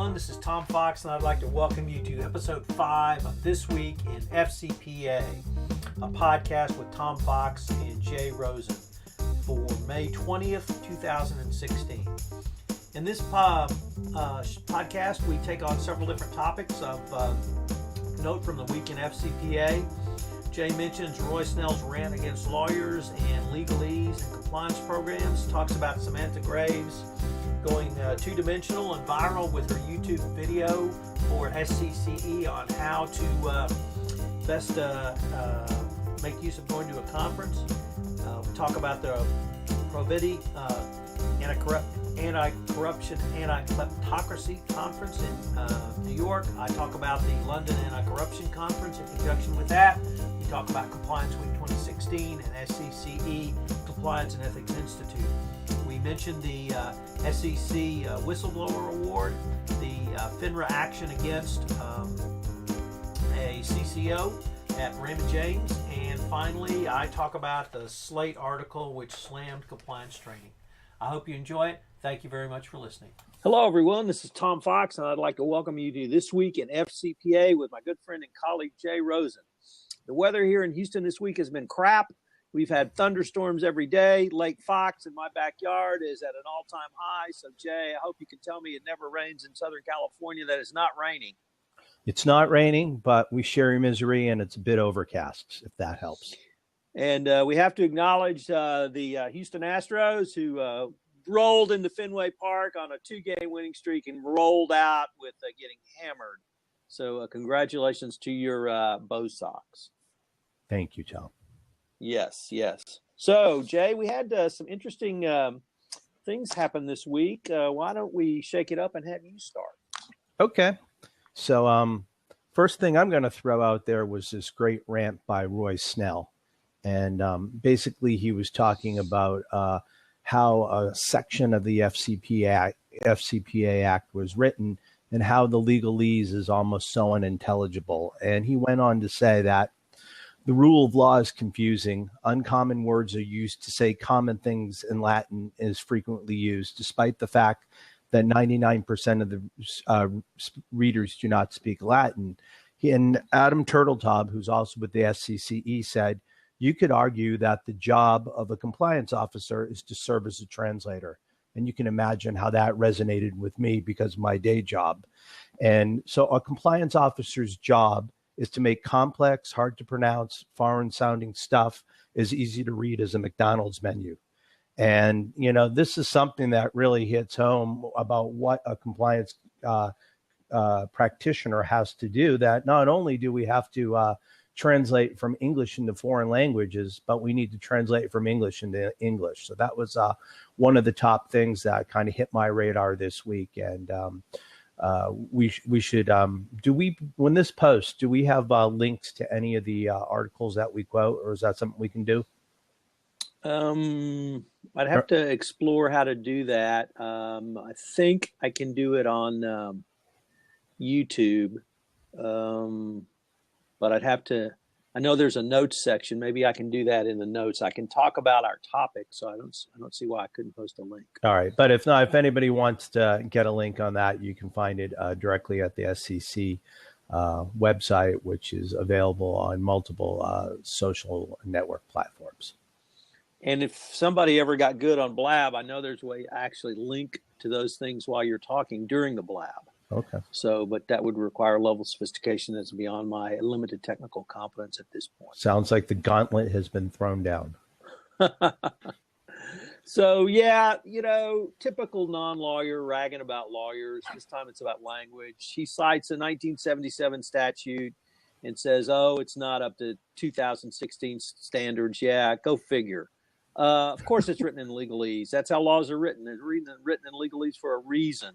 everyone. This is Tom Fox, and I'd like to welcome you to episode 5 of This Week in FCPA, a podcast with Tom Fox and Jay Rosen for May 20th, 2016. In this podcast, we take on several different topics of note from the week in FCPA. Jay mentions Roy Snell's rant against lawyers and legalese and compliance programs, talks about Samantha Graves going two-dimensional and viral with her YouTube video for SCCE on how to best make use of going to a conference. We talk about the Providi Anti-Corruption, Anti-Kleptocracy Conference in New York. I talk about the London Anti-Corruption Conference in conjunction with that. We talk about Compliance Week 2016 and SCCE, Compliance and Ethics Institute. We mentioned the SEC Whistleblower Award, the FINRA action against a CCO at Raymond James, and finally I talk about the Slate article which slammed compliance training. I hope you enjoy it. Thank you very much for listening. Hello everyone, this is Tom Fox, and I'd like to welcome you to This Week in FCPA with my good friend and colleague Jay Rosen. The weather here in Houston this week has been crap. We've had thunderstorms every day. Lake Fox in my backyard is at an all-time high. So, Jay, I hope you can tell me it never rains in Southern California, that it's not raining. It's not raining, but we share your misery, and it's a bit overcast, if that helps. And we have to acknowledge the Houston Astros, who rolled into Fenway Park on a 2-game winning streak and rolled out with getting hammered. So congratulations to your Bo Sox. Thank you, Tom. Yes. So, Jay, we had some interesting things happen this week. Why don't we shake it up and have you start? Okay. So first thing I'm going to throw out there was this great rant by Roy Snell. And basically he was talking about how a section of the FCPA Act was written and how the legalese is almost so unintelligible. And he went on to say that the rule of law is confusing. Uncommon words are used to say common things in Latin is frequently used, despite the fact that 99% of the readers do not speak Latin. And Adam Turteltaub, who's also with the SCCE, said, you could argue that the job of a compliance officer is to serve as a translator. And you can imagine how that resonated with me because of my day job. And so a compliance officer's job is to make complex, hard to pronounce, foreign sounding stuff as easy to read as a McDonald's menu. And, you know, this is something that really hits home about what a compliance practitioner has to do, that not only do we have to translate from English into foreign languages, but we need to translate from English into English. So that was one of the top things that kind of hit my radar this week. And we should, when this posts, do we have links to any of the articles that we quote, or is that something we can do? I'd have to explore how to do that. I think I can do it on YouTube, but I'd have to. I know there's a notes section. Maybe I can do that in the notes. I can talk about our topic, so I don't see why I couldn't post a link. All right, but if not, if anybody wants to get a link on that, you can find it directly at the SCC website, which is available on multiple social network platforms. And if somebody ever got good on Blab, I know there's a way to actually link to those things while you're talking during the Blab. Okay. So, but that would require a level of sophistication that's beyond my limited technical competence at this point. Sounds like the gauntlet has been thrown down. So, yeah, you know, typical non-lawyer ragging about lawyers. This time it's about language. He cites a 1977 statute and says, oh, it's not up to 2016 standards. Yeah, go figure. Of course, it's written in legalese. That's how laws are written. They're written in legalese for a reason.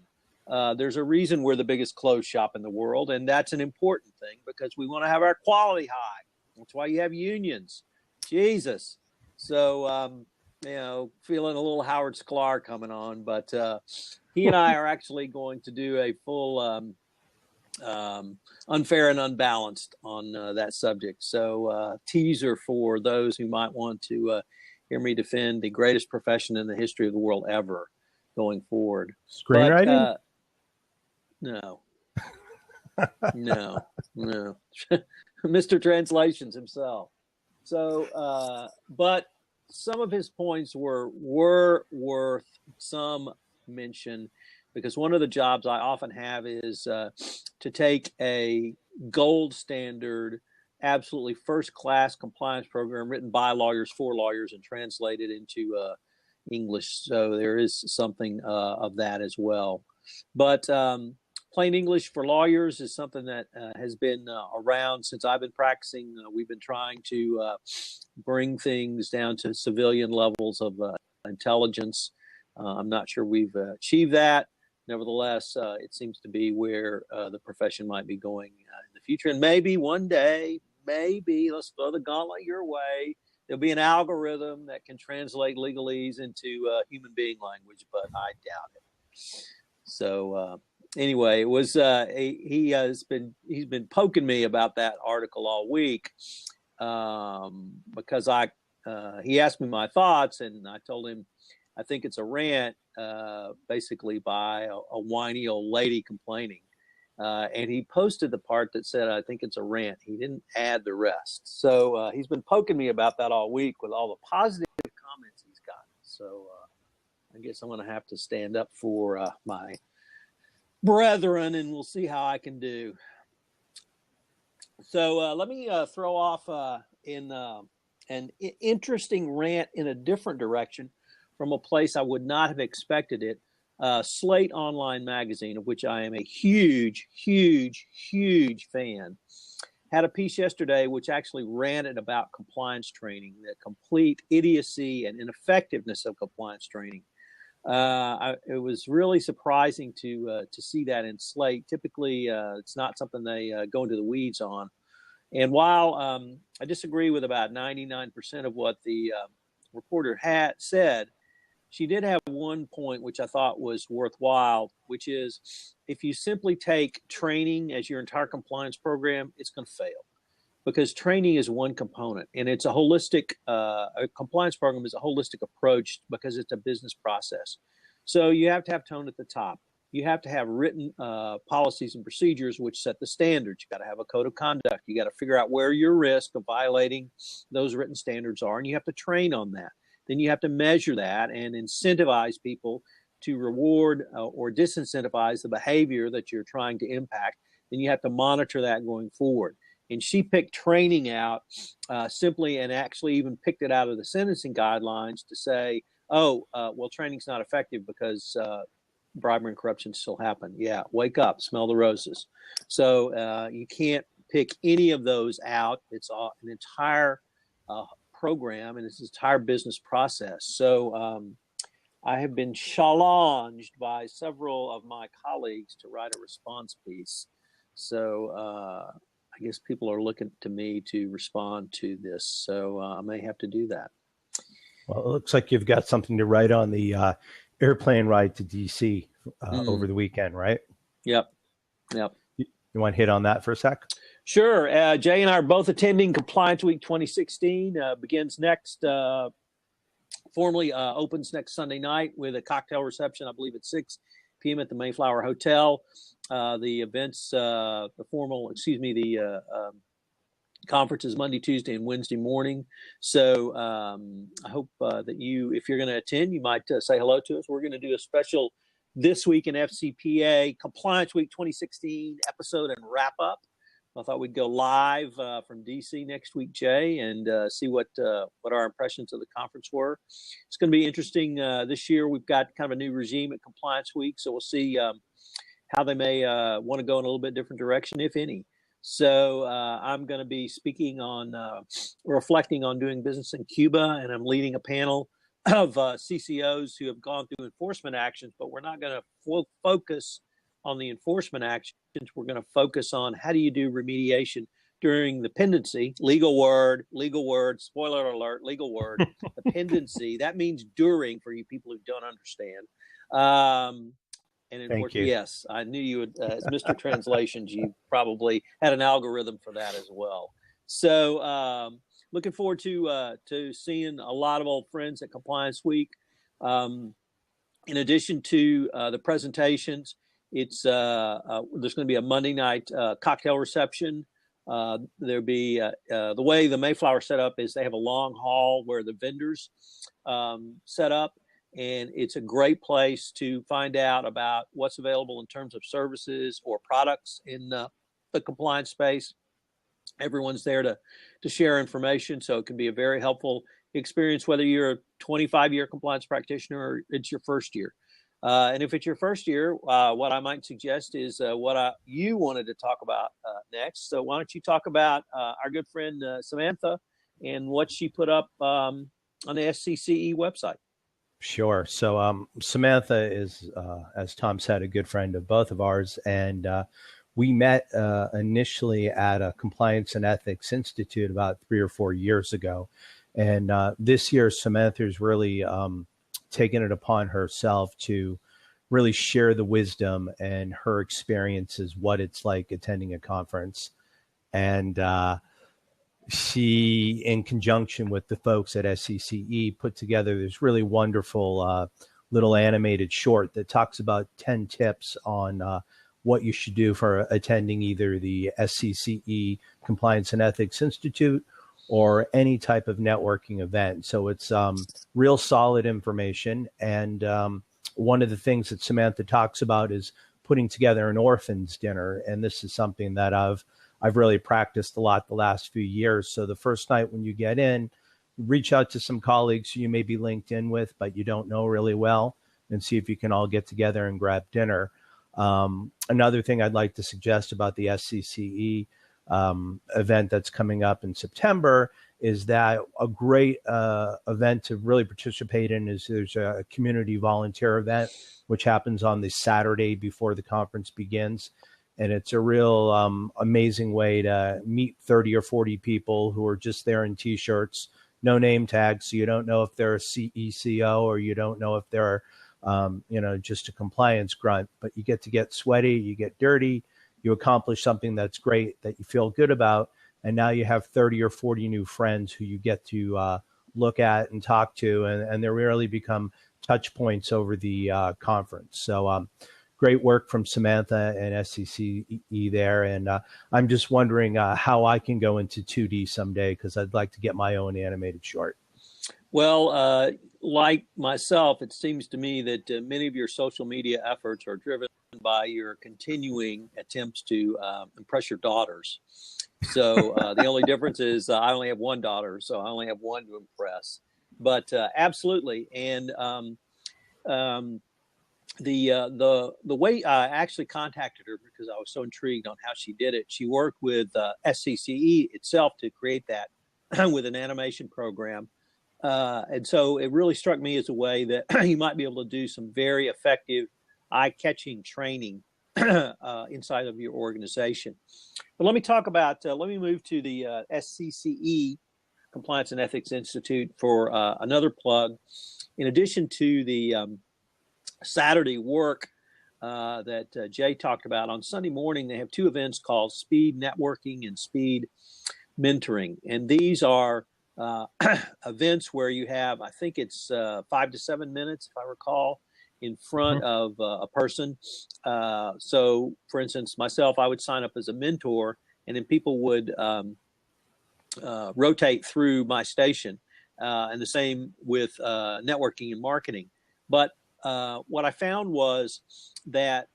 There's a reason we're the biggest clothes shop in the world, and that's an important thing because we want to have our quality high. That's why you have unions. Jesus. So, you know, feeling a little Howard Sklar coming on, but he and I are actually going to do a full unfair and unbalanced on that subject. So teaser for those who might want to hear me defend the greatest profession in the history of the world ever going forward. Screenwriting? No. No. Mr. Translations himself. So, but some of his points were worth some mention, because one of the jobs I often have is to take a gold standard, absolutely first-class compliance program written by lawyers for lawyers and translate it into English. So there is something of that as well. But plain English for lawyers is something that has been around since I've been practicing. We've been trying to bring things down to civilian levels of intelligence. I'm not sure we've achieved that. Nevertheless, it seems to be where the profession might be going in the future. And maybe one day, let's throw the gauntlet your way, there'll be an algorithm that can translate legalese into human being language, but I doubt it. So anyway, it was he's been poking me about that article all week because he asked me my thoughts, and I told him I think it's a rant, basically by a whiny old lady complaining. And he posted the part that said, I think it's a rant. He didn't add the rest. So he's been poking me about that all week with all the positive comments he's gotten. So I guess I'm going to have to stand up for my brethren, and we'll see how I can do. So let me throw off in an interesting rant in a different direction from a place I would not have expected it. Slate Online magazine, of which I am a huge fan, had a piece yesterday which actually ranted about compliance training, the complete idiocy and ineffectiveness of compliance training. It was really surprising to see that in Slate. Typically, it's not something they go into the weeds on. And while I disagree with about 99% of what the reporter had said, she did have one point which I thought was worthwhile, which is if you simply take training as your entire compliance program, it's going to fail, because training is one component, and it's a holistic, a compliance program is a holistic approach because it's a business process. So you have to have tone at the top. You have to have written policies and procedures which set the standards. You got to have a code of conduct. You got to figure out where your risk of violating those written standards are, and you have to train on that. Then you have to measure that and incentivize people to reward or disincentivize the behavior that you're trying to impact. Then you have to monitor that going forward. And she picked training out simply, and actually even picked it out of the sentencing guidelines to say, well, training's not effective because bribery and corruption still happen. Yeah, wake up, smell the roses. So you can't pick any of those out. It's an entire program, and it's an entire business process. So I have been challenged by several of my colleagues to write a response piece. So I guess people are looking to me to respond to this. So I may have to do that. Well, it looks like you've got something to write on the airplane ride to DC over the weekend, right? Yep. You want to hit on that for a sec? Sure. Jay and I are both attending Compliance Week 2016. Begins next, formally opens next Sunday night with a cocktail reception, I believe at 6 p.m. at the Mayflower Hotel. The events, the conference is Monday, Tuesday, and Wednesday morning. So I hope that you, if you're going to attend, you might say hello to us. We're going to do a special This Week in FCPA Compliance Week 2016 episode and wrap up. I thought we'd go live from DC next week, Jay, and see what our impressions of the conference were. It's going to be interesting this year. We've got kind of a new regime at Compliance Week, so we'll see how they may want to go in a little bit different direction, if any. So I'm going to be speaking on reflecting on doing business in Cuba, and I'm leading a panel of CCOs who have gone through enforcement actions, but we're not going to focus on the enforcement actions. We're going to focus on how do you do remediation during the pendency, legal word, spoiler alert, legal word, the pendency. That means during, for you people who don't understand. And Thank you. Yes, I knew you would, as Mr. Translations, you probably had an algorithm for that as well. So looking forward to seeing a lot of old friends at Compliance Week. In addition to the presentations, It's there's going to be a Monday night cocktail reception. There'll be the way the Mayflower set up is they have a long hall where the vendors set up, and it's a great place to find out about what's available in terms of services or products in the compliance space. Everyone's there to share information, so it can be a very helpful experience whether you're a 25-year compliance practitioner or it's your first year. And if it's your first year, what I might suggest is what you wanted to talk about next. So why don't you talk about our good friend Samantha and what she put up on the SCCE website? Sure. So Samantha is, as Tom said, a good friend of both of ours. And we met initially at a Compliance and Ethics Institute about 3 or 4 years ago. And this year, Samantha's really taken it upon herself to really share the wisdom and her experiences, what it's like attending a conference. And she, in conjunction with the folks at SCCE, put together this really wonderful little animated short that talks about 10 tips on what you should do for attending either the SCCE Compliance and Ethics Institute or any type of networking event. So it's real solid information. And one of the things that Samantha talks about is putting together an orphans dinner. And this is something that I've really practiced a lot the last few years. So the first night when you get in, reach out to some colleagues who you may be linked in with, but you don't know really well, and see if you can all get together and grab dinner. Another thing I'd like to suggest about the SCCE event that's coming up in September is that a great event to really participate in is there's a community volunteer event, which happens on the Saturday before the conference begins. And it's a real amazing way to meet 30 or 40 people who are just there in T-shirts, no name tags. So you don't know if they're a CECO or you don't know if they're, just a compliance grunt, but you get sweaty, you get dirty, you accomplish something that's great that you feel good about. And now you have 30 or 40 new friends who you get to look at and talk to, and they really become touch points over the conference. So great work from Samantha and SCCE there. And I'm just wondering how I can go into 2D someday, because I'd like to get my own animated short. Well, like myself, it seems to me that many of your social media efforts are driven by your continuing attempts to impress your daughters. So the only difference is I only have one daughter, so I only have one to impress. But absolutely, and the way I actually contacted her, because I was so intrigued on how she did it. She worked with SCCE itself to create that with an animation program. And so it really struck me as a way that you might be able to do some very effective eye-catching training inside of your organization. But let me talk about, let me move to the SCCE Compliance and Ethics Institute for another plug. In addition to the Saturday work that Jay talked about, on Sunday morning, they have two events called Speed Networking and Speed Mentoring. And these are events where you have, I think it's 5 to 7 minutes, if I recall, in front of a person. So, for instance, myself, I would sign up as a mentor, and then people would rotate through my station, and the same with networking and marketing. But what I found was that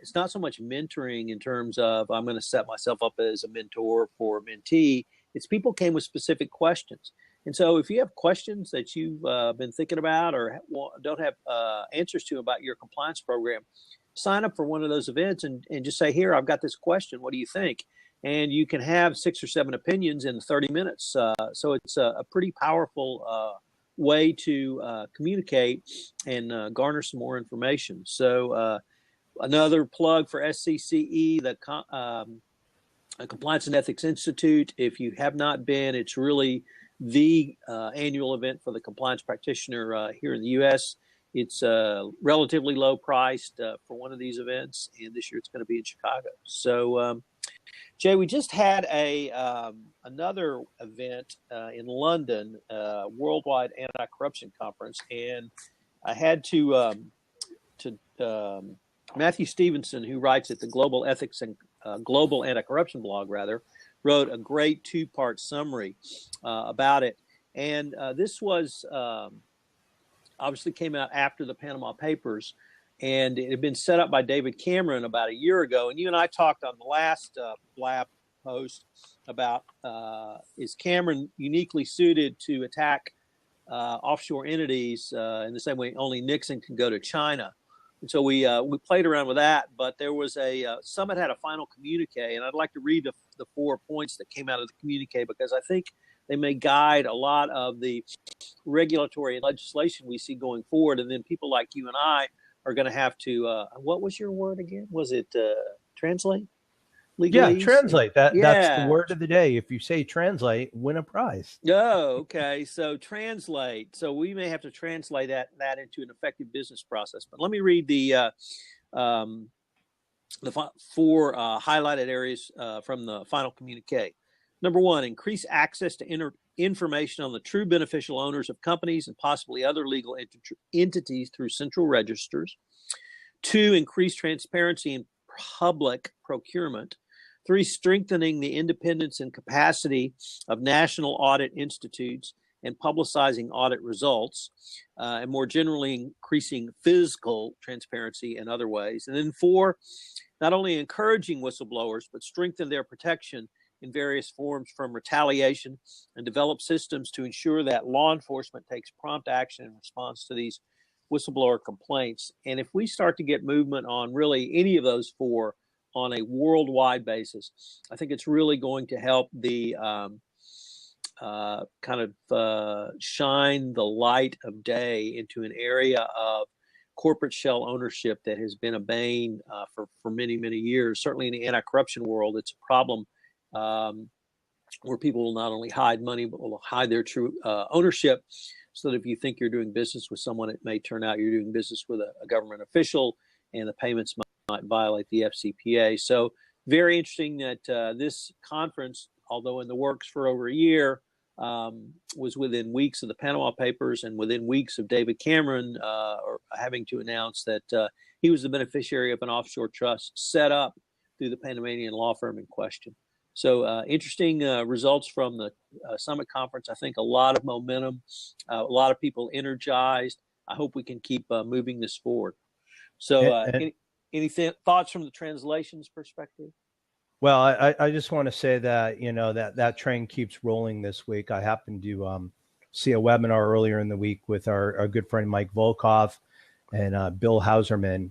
it's not so much mentoring in terms of I'm going to set myself up as a mentor for a mentee. It's people came with specific questions. And so if you have questions that you've been thinking about or don't have answers to about your compliance program, sign up for one of those events and just say, here, I've got this question. What do you think? And you can have 6 or 7 opinions in 30 minutes. So it's a pretty powerful way to communicate and garner some more information. So another plug for SCCE, the Compliance and Ethics Institute. If you have not been, it's really the annual event for the compliance practitioner here in the U.S. It's relatively low priced for one of these events, and this year it's going to be in Chicago. So, Jay, we just had another event in London, Worldwide Anti-Corruption Conference, and I had to Matthew Stevenson, who writes at the Global Ethics and Global Anti-Corruption blog, wrote a great two-part summary about it. And this was obviously came out after the Panama Papers, and it had been set up by David Cameron about a year ago. And you and I talked on the last Blab post about is Cameron uniquely suited to attack offshore entities in the same way only Nixon can go to China. And so we played around with that, but there was Summit had a final communique, and I'd like to read the 4 points that came out of the communique because I think they may guide a lot of the regulatory and legislation we see going forward. And then people like you and I are going to have to, what was your word again? Was it translate? Legalese? Yeah, translate. That's the Yeah. word of the day. If you say translate, win a prize. Oh, okay. So translate. So we may have to translate that into an effective business process. But let me read the 4 highlighted areas from the final communique. Number 1, increase access to information on the true beneficial owners of companies and possibly other legal entities through central registers. 2, increase transparency in public procurement. 3, strengthening the independence and capacity of national audit institutes and publicizing audit results, and more generally increasing fiscal transparency in other ways. And then 4, not only encouraging whistleblowers, but strengthen their protection in various forms from retaliation and develop systems to ensure that law enforcement takes prompt action in response to these whistleblower complaints. And if we start to get movement on really any of those 4 on a worldwide basis, I think it's really going to help the shine the light of day into an area of corporate shell ownership that has been a bane for many, many years. Certainly in the anti-corruption world, it's a problem where people will not only hide money, but will hide their true ownership, so that if you think you're doing business with someone, it may turn out you're doing business with a government official, and the payments might violate the FCPA. So very interesting that this conference, although in the works for over a year, was within weeks of the Panama Papers and within weeks of David Cameron having to announce that he was the beneficiary of an offshore trust set up through the Panamanian law firm in question. So interesting results from the Summit Conference. I think a lot of momentum, a lot of people energized. I hope we can keep moving this forward. So any thoughts from the translations perspective? Well, I just want to say that, that train keeps rolling this week. I happened to see a webinar earlier in the week with our good friend Mike Volkov and Bill Hauserman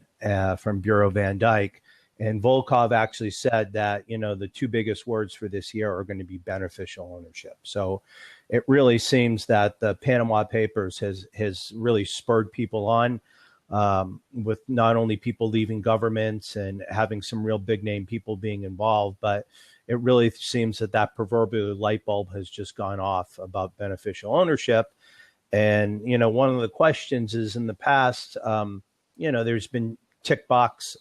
from Bureau Van Dyke. And Volkov actually said that, the 2 biggest words for this year are going to be beneficial ownership. So it really seems that the Panama Papers has really spurred people on. With not only people leaving governments and having some real big name people being involved, but it really seems that proverbial light bulb has just gone off about beneficial ownership. And, one of the questions is in the past, there's been tick box,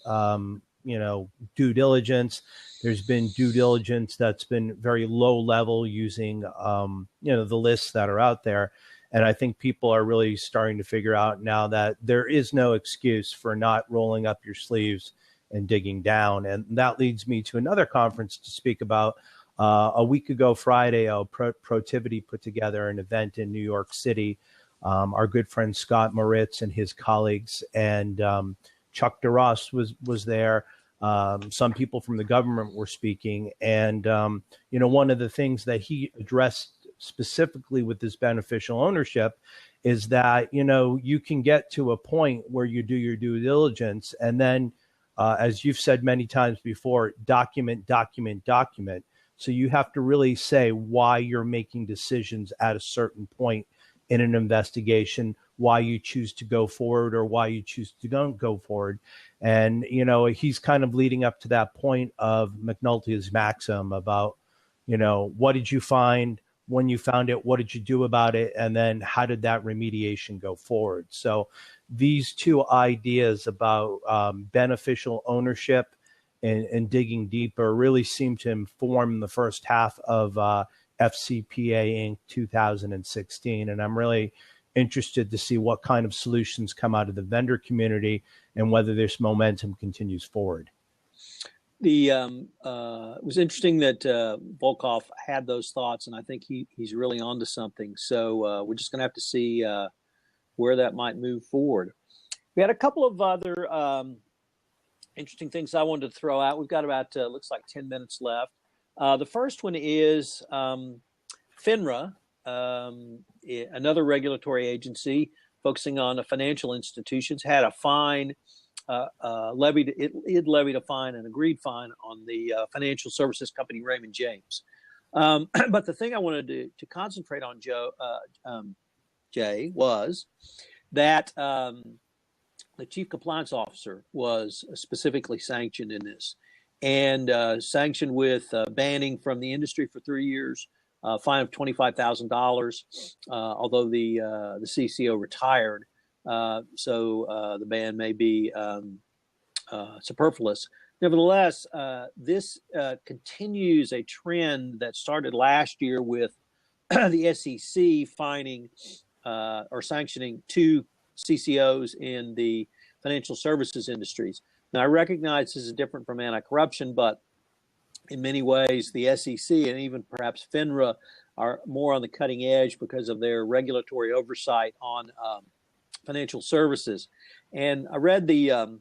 due diligence. There's been due diligence that's been very low level using, the lists that are out there. And I think people are really starting to figure out now that there is no excuse for not rolling up your sleeves and digging down. And that leads me to another conference to speak about. A week ago Friday, Protivity put together an event in New York City. Our good friend Scott Moritz and his colleagues and Chuck DeRoss was there. Some people from the government were speaking. And, one of the things that he addressed specifically with this beneficial ownership is that, you can get to a point where you do your due diligence and then, as you've said many times before, document. So you have to really say why you're making decisions at a certain point in an investigation, why you choose to go forward or why you choose to don't go forward. And, he's kind of leading up to that point of McNulty's maxim about, what did you find? When you found it, what did you do about it? And then how did that remediation go forward? So these 2 ideas about beneficial ownership and digging deeper really seem to inform the first half of FCPA Inc. 2016. And I'm really interested to see what kind of solutions come out of the vendor community and whether this momentum continues forward. It was interesting that Volkov had those thoughts, and I think he's really onto something. So we're just going to have to see where that might move forward. We had a couple of other interesting things I wanted to throw out. We've got about looks like 10 minutes left. The first one is FINRA, another regulatory agency focusing on financial institutions, had a fine. Levied a fine, an agreed fine on the financial services company Raymond James. But the thing I wanted to concentrate on, Jay, was that the chief compliance officer was specifically sanctioned in this, and sanctioned with banning from the industry for 3 years, fine of $25,000. Although the CCO retired. So the ban may be superfluous. Nevertheless, this continues a trend that started last year with the SEC fining or sanctioning 2 CCOs in the financial services industries. Now, I recognize this is different from anti-corruption, but in many ways, the SEC and even perhaps FINRA are more on the cutting edge because of their regulatory oversight on financial services. And I read the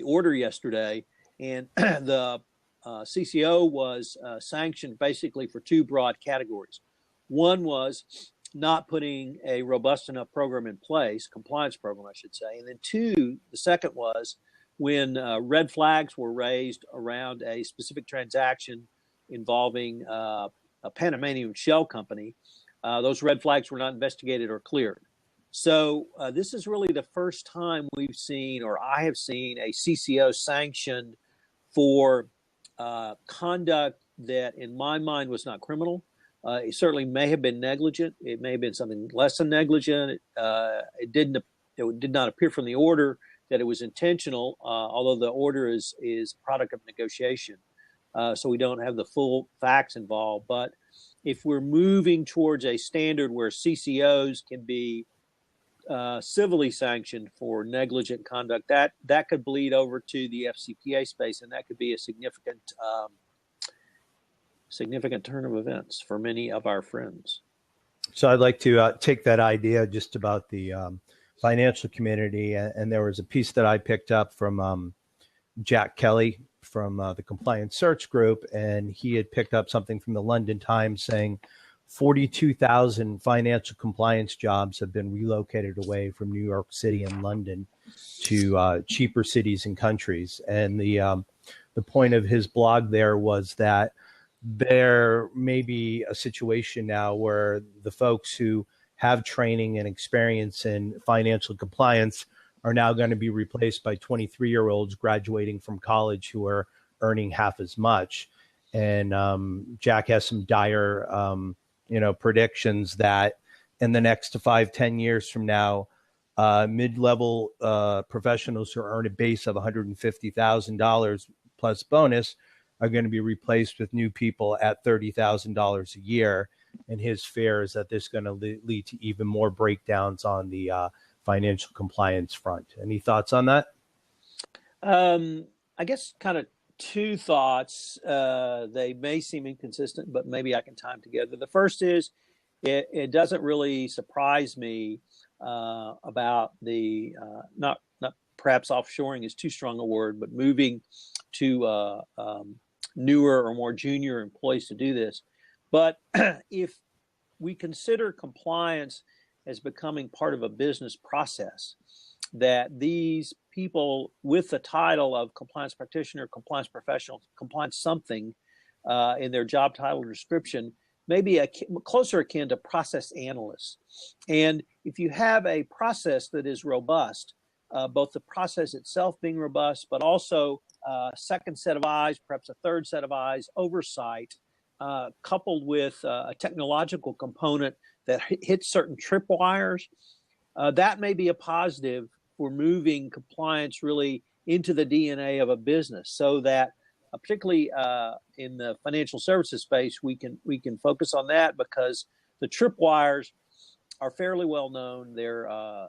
order yesterday, and the CCO was sanctioned basically for 2 broad categories. One was not putting a robust enough program in place, compliance program, I should say. And then 2, the second was when red flags were raised around a specific transaction involving a Panamanian shell company. Those red flags were not investigated or cleared. So this is really the first time we've seen, or I have seen, a CCO sanctioned for conduct that, in my mind, was not criminal. It certainly may have been negligent. It may have been something less than negligent. It did not appear from the order that it was intentional, although the order is a product of negotiation. So we don't have the full facts involved. But if we're moving towards a standard where CCOs can be civilly sanctioned for negligent conduct, that could bleed over to the FCPA space, and that could be a significant turn of events for many of our friends. So I'd like to take that idea just about the financial community, and there was a piece that I picked up from Jack Kelly from the Compliance Search Group, and he had picked up something from the London Times saying 42,000 financial compliance jobs have been relocated away from New York City and London to cheaper cities and countries. And the point of his blog there was that there may be a situation now where the folks who have training and experience in financial compliance are now going to be replaced by 23-year-olds graduating from college who are earning half as much. And Jack has some dire predictions that in the next 5-10 years from now, mid-level professionals who earn a base of $150,000 plus bonus are going to be replaced with new people at $30,000 a year. And his fear is that this is going to lead to even more breakdowns on the financial compliance front. Any thoughts on that? I guess kind of 2 thoughts. They may seem inconsistent, but maybe I can tie them together. The first is it doesn't really surprise me about the not perhaps offshoring is too strong a word, but moving to newer or more junior employees to do this. But if we consider compliance as becoming part of a business process, that these people with the title of compliance practitioner, compliance professional, compliance something in their job title description may be closer akin to process analysts. And if you have a process that is robust, both the process itself being robust, but also a second set of eyes, perhaps a third set of eyes, oversight, coupled with a technological component that hits certain tripwires, that may be a positive for moving compliance really into the DNA of a business, so that particularly in the financial services space, we can focus on that, because the tripwires are fairly well known. Their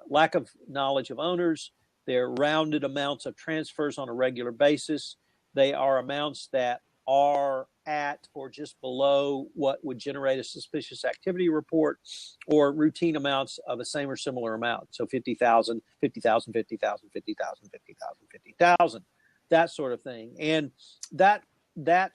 lack of knowledge of owners, They're rounded amounts of transfers on a regular basis. They are amounts that are at or just below what would generate a suspicious activity report, or routine amounts of the same or similar amount. So 50,000, 50,000, 50,000, 50,000, 50,000, 50,000, that sort of thing. And that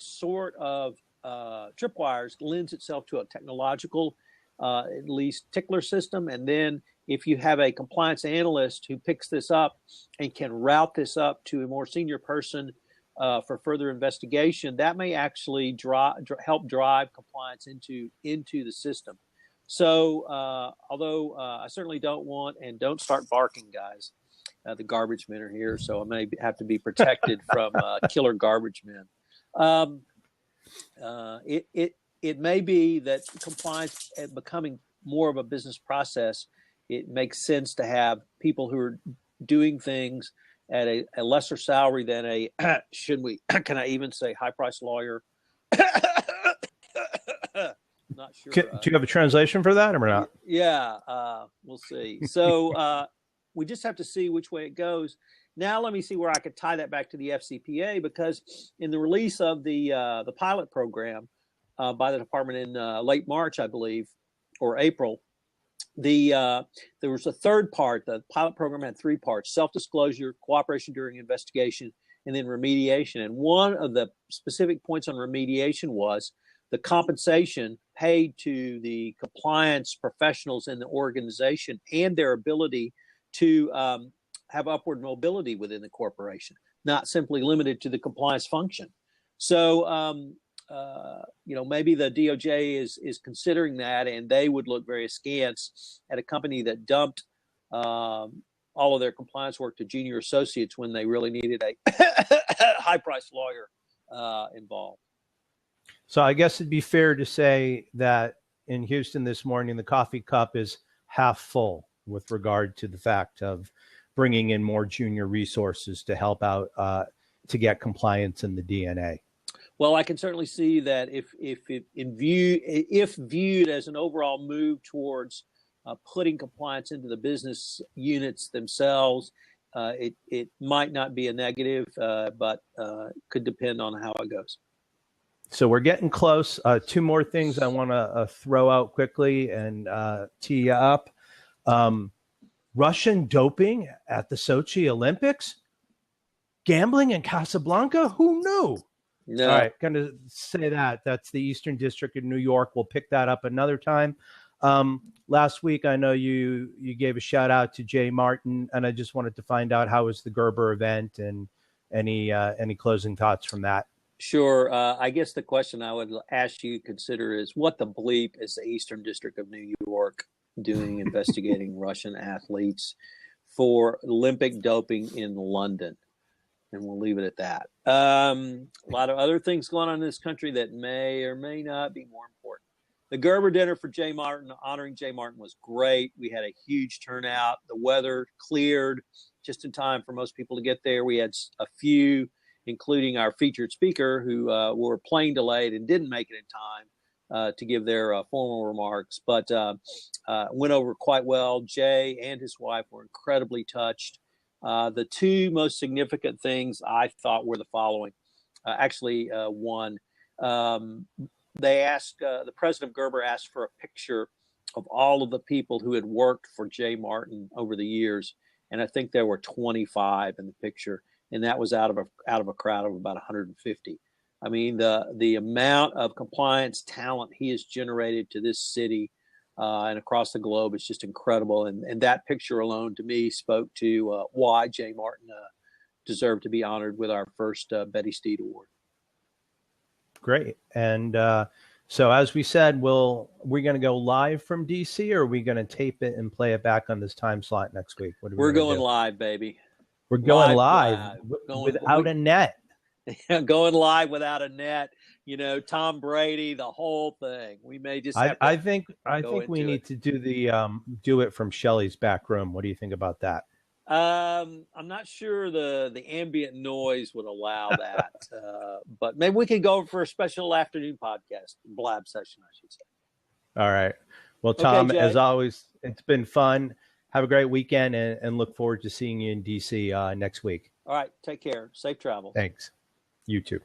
sort of tripwires lends itself to a technological, at least tickler system. And then if you have a compliance analyst who picks this up and can route this up to a more senior person for further investigation, that may actually help drive compliance into the system. So although I certainly don't want, and don't start barking, guys, the garbage men are here, so I may have to be protected from killer garbage men. It may be that compliance becoming more of a business process. It makes sense to have people who are doing things at a lesser salary than a can I even say high price lawyer? Not sure. Do you have a translation for that or not? Yeah, we'll see. So we just have to see which way it goes. Now let me see where I could tie that back to the FCPA, because in the release of the pilot program by the department in late March, I believe, or April, there was a third part. The pilot program had three parts: self-disclosure, cooperation during investigation, and then remediation. And one of the specific points on remediation was the compensation paid to the compliance professionals in the organization and their ability to have upward mobility within the corporation, not simply limited to the compliance function. So, maybe the DOJ is considering that, and they would look very askance at a company that dumped all of their compliance work to junior associates when they really needed a high-priced lawyer involved. So I guess it'd be fair to say that in Houston this morning, the coffee cup is half full with regard to the fact of bringing in more junior resources to help out to get compliance in the DNA. Well, I can certainly see that if viewed as an overall move towards putting compliance into the business units themselves, it might not be a negative, but could depend on how it goes. So we're getting close. Two more things I want to throw out quickly and tee you up. Russian doping at the Sochi Olympics? Gambling in Casablanca? Who knew? No. All right, going to say that. That's the Eastern District of New York. We'll pick that up another time. Last week, I know you gave a shout out to Jay Martin, and I just wanted to find out how was the Gerber event and any closing thoughts from that. Sure. I guess the question I would ask you to consider is, what the bleep is the Eastern District of New York doing investigating Russian athletes for Olympic doping in London? And we'll leave it at that. A lot of other things going on in this country that may or may not be more important. The Gerber dinner for Jay Martin, honoring Jay Martin, was great. We had a huge turnout. The weather cleared just in time for most people to get there. We had a few, including our featured speaker, who were plane delayed and didn't make it in time to give their formal remarks, but went over quite well. Jay and his wife were incredibly touched. The two most significant things I thought were the following. One, they asked, the president of Gerber asked for a picture of all of the people who had worked for Jay Martin over the years, and I think there were 25 in the picture, and that was out of a crowd of about 150. I mean, the amount of compliance talent he has generated to this city and across the globe is just incredible. And that picture alone, to me, spoke to why Jay Martin deserved to be honored with our first Betty Steed Award. Great. And so, as we said, we're going to go live from DC, or are we going to tape it and play it back on this time slot next week? We're going live, baby. We're going live without a net. Going live without a net. You know, Tom Brady, the whole thing. We may just. I think we need to do do it from Shelley's back room. What do you think about that? I'm not sure the ambient noise would allow that, but maybe we could go for a special afternoon podcast, blab session, I should say. All right. Well, Tom, okay, as always, it's been fun. have a great weekend and look forward to seeing you in DC next week. All right. Take care. Safe travel. Thanks. You too.